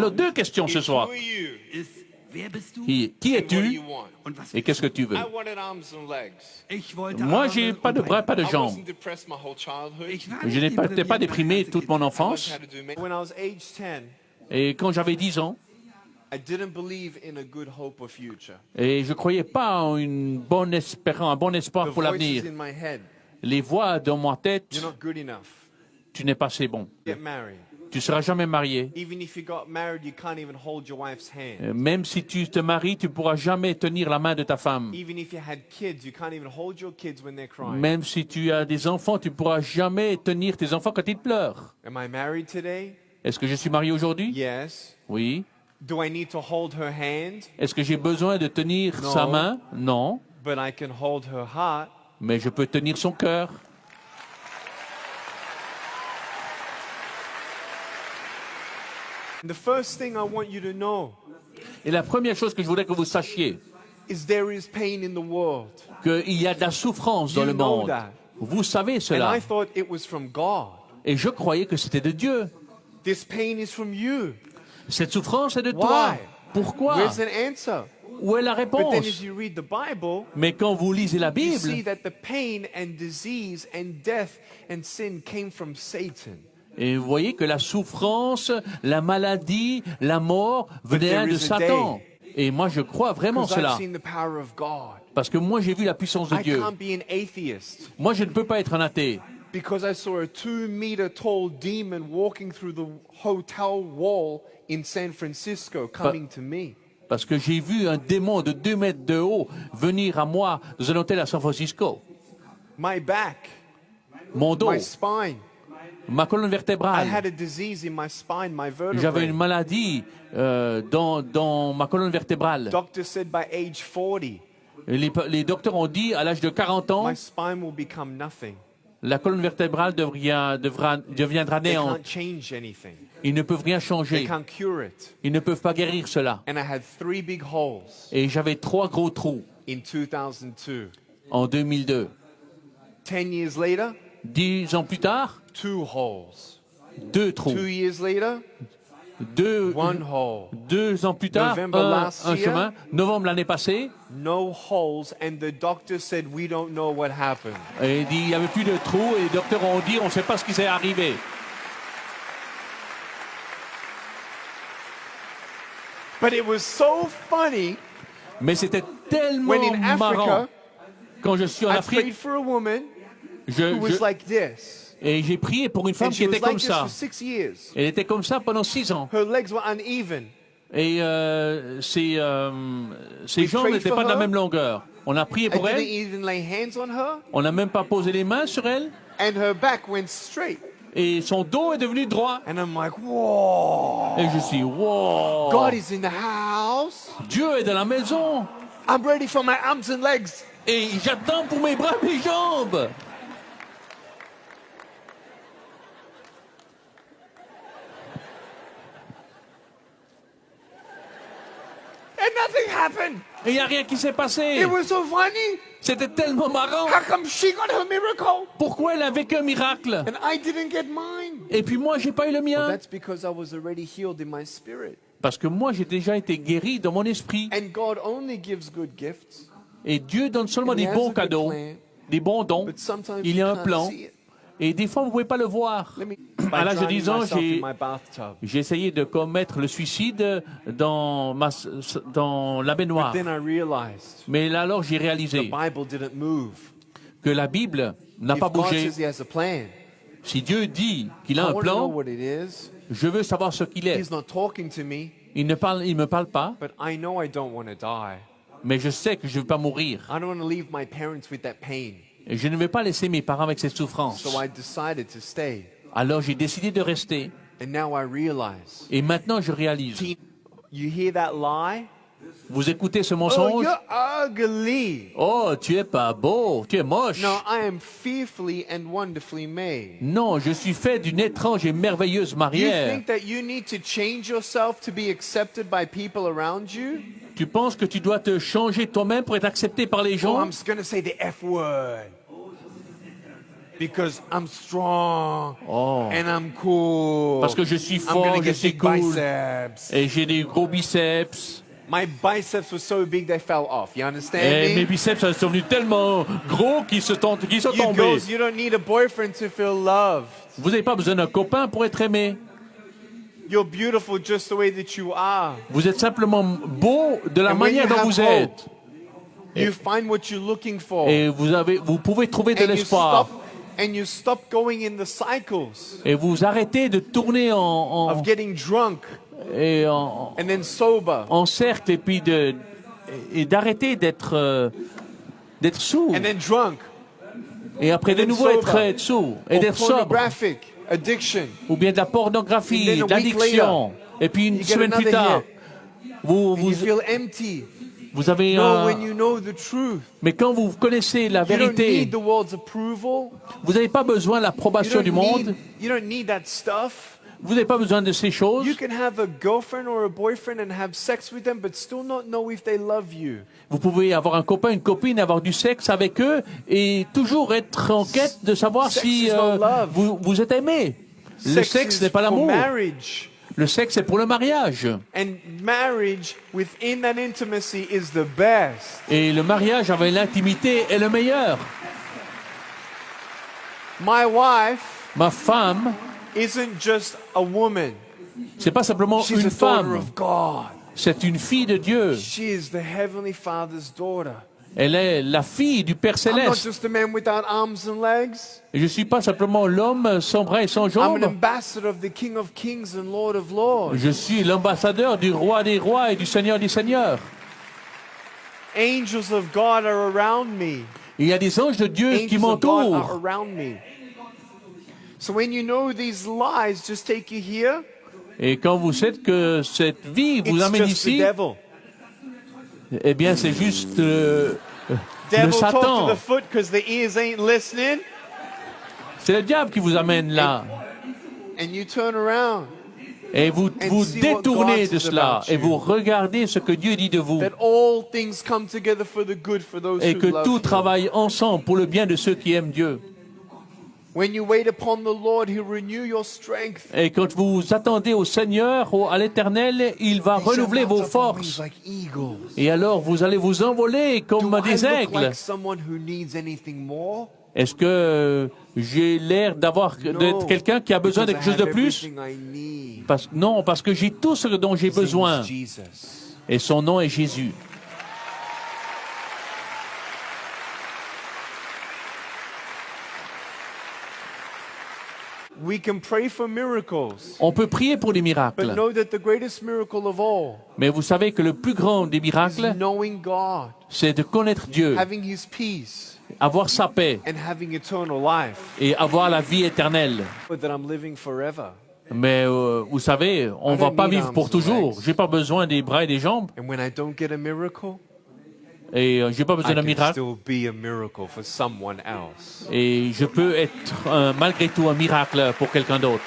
Alors, deux questions ce soir. Qui es-tu et qu'est-ce que tu veux? Moi, j'ai pas de bras, pas de jambes. Je n'étais pas déprimé toute mon enfance. Et quand j'avais 10 ans, et je ne croyais pas en une bonne espérance, un bon espoir pour l'avenir. Les voix dans ma tête, tu n'es pas assez bon. Tu ne seras jamais marié. Même si tu te maries, tu ne pourras jamais tenir la main de ta femme. Même si tu as des enfants, tu ne pourras jamais tenir tes enfants quand ils pleurent. Est-ce que je suis marié aujourd'hui? Oui. Est-ce que j'ai besoin de tenir sa main? Non. Mais je peux tenir son cœur. Et la première chose que je voudrais que vous sachiez, qu'il y a de la souffrance dans le monde. Vous savez cela. Et je croyais que c'était de Dieu. Cette souffrance est de toi. Pourquoi? Où est la réponse? Mais quand vous lisez la Bible, et vous voyez que la souffrance, la maladie, la mort venaient de Satan. Et moi, je crois vraiment cela. Parce que moi, j'ai vu la puissance de Dieu. Moi, je ne peux pas être un athée. Because I saw a 2-meter tall demon walking through the hotel wall in San Francisco coming to me. Parce que j'ai vu un démon de 2 mètres de haut venir à moi dans un hôtel à San Francisco. My back, mon dos, my spine. Ma colonne vertébrale. I had a disease in my spine, my vertebrae. J'avais une maladie dans ma colonne vertébrale. Doctor said by age 40. Les docteurs ont dit à l'âge de 40 ans, my spine will become nothing. La colonne vertébrale deviendra néante. Ils ne peuvent rien changer. Ils ne peuvent pas guérir cela. Et j'avais 3 gros trous en 2002. 10 ans plus tard, 2 trous. 2 ans plus tard, un chemin. Novembre l'année passée. Et il n'y avait plus de trous et les docteurs ont dit on ne sait pas ce qui s'est arrivé. Mais c'était tellement marrant. Quand je suis en Afrique, et j'ai prié pour une femme qui était comme ça. Elle était comme ça pendant 6 ans. Et ses jambes n'étaient pas de la même longueur. On a prié pour elle. On n'a même pas posé les mains sur elle. Et son dos est devenu droit. Et je suis, wow. Dieu est dans la maison. Et j'attends pour mes bras et mes jambes. Et il n'y a rien qui s'est passé. C'était tellement marrant. Pourquoi elle a vécu un miracle? Et puis moi, j'ai pas eu le mien. Parce que moi, j'ai déjà été guéri dans mon esprit. Et Dieu donne seulement des bons cadeaux, des bons dons. Il y a un plan. Et des fois, vous ne pouvez pas le voir. À l'âge de 10 ans, j'ai essayé de commettre le suicide dans la baignoire. Mais là, alors, j'ai réalisé que la Bible n'a pas bougé. Si Dieu dit qu'il a un plan, je veux savoir ce qu'il est. Il ne me parle pas, mais je sais que je ne veux pas mourir. Et je ne vais pas laisser mes parents avec cette souffrance. Alors j'ai décidé de rester. Et maintenant je réalise. Vous écoutez ce mensonge? Oh, tu es pas beau, tu es moche. Non, je suis fait d'une étrange et merveilleuse manière. Tu penses que tu dois te changer toi-même pour être accepté par les gens? Because I'm strong Oh. and I'm cool. Parce que je suis I'm gonna fort, je get suis big cool. biceps. Et j'ai des gros biceps. My biceps were so big they fell off. You understand Et me? mes biceps sont devenus tellement gros qu'ils sont You tombés. girls, you don't need a boyfriend to feel loved. Vous n'avez pas besoin d'un copain pour être aimé. You're beautiful just the way that you are. Vous êtes simplement beau de la And when manière you dont have vous hope, êtes. You find what you're looking for. Et vous pouvez trouver de And l'espoir. you stop going in the cycles Et vous arrêtez de tourner of getting drunk and then sober en cercle et puis d'arrêter d'être sourd. and then drunk Et après and de then nouveau sober. être sourd et or d'être sobre. pornographic addiction. Ou bien de la And pornographie, then a week d'addiction. Et puis une you get semaine plus another tard, hit. vous And you feel empty. avez No, when you know the truth. Mais quand vous connaissez la You don't vérité, need the world's approval. vous n'avez pas besoin de You l'approbation du monde. you don't need that stuff. Vous n'avez pas besoin de ces choses. You can have a girlfriend or a boyfriend and have sex with them, but still not know if they love you. Vous pouvez avoir un copain, une copine, avoir du sexe avec eux et toujours être en quête de savoir Sex si is not love. vous êtes aimé. Le sexe n'est pas for l'amour. marriage. Le sexe est pour le mariage. And marriage within that intimacy is the best. Et le mariage avec l'intimité est le meilleur. My wife Ma femme, isn't just a woman. c'est pas simplement She's une a daughter femme. of God. C'est une fille de Dieu. She is the Heavenly Father's daughter. Elle est la fille du Père I'm not Céleste. just a man without arms and legs. Et je ne suis pas simplement l'homme sans bras et sans I'm an jambes. ambassador of the King of Kings and Lord of Lords. Je suis l'ambassadeur du roi des rois et du seigneur des seigneurs. Angels of God are around me. Il y a des anges de Dieu qui Angels of God are m'entourent. around me. So when you know these lies just take you here, Et quand vous savez que cette vie vous it's amène just the ici, devil. eh bien c'est juste le Devil talk to Satan. the foot because the ears ain't listening, C'est le diable qui vous amène là. and you turn around. Et vous vous see what détournez God de says cela. about Et you. vous regardez ce que Dieu dit de vous. That all things come together for the good for those Et who que love tout Him. travaille ensemble pour le bien de ceux qui aiment Dieu. When you wait upon the Lord, He'll renew your strength. Et quand vous attendez au Seigneur, à l'Éternel, il va They shall renouveler mount vos up on forces. wings like eagles. Et alors vous allez vous envoler comme Do I des look aigles. like someone who needs anything more? Est-ce que j'ai l'air d'être quelqu'un qui a besoin de quelque chose de plus? Non, parce que j'ai tout ce dont j'ai besoin. Et son nom est Jésus. We can pray for miracles, On peut prier pour des but miracles. know that the greatest miracle of all Mais vous savez que le plus grand des is miracles, knowing God, c'est de connaître Dieu, having His peace, avoir sa paix and having eternal life. et avoir la vie éternelle. But that I'm living forever. Mais vous savez, on ne va pas vivre pour toujours. J'ai pas besoin des bras et des jambes And when I don't get a miracle, et j'ai pas I besoin d'un can miracle. still be a miracle for someone else. Et je peux être malgré tout un miracle pour quelqu'un d'autre.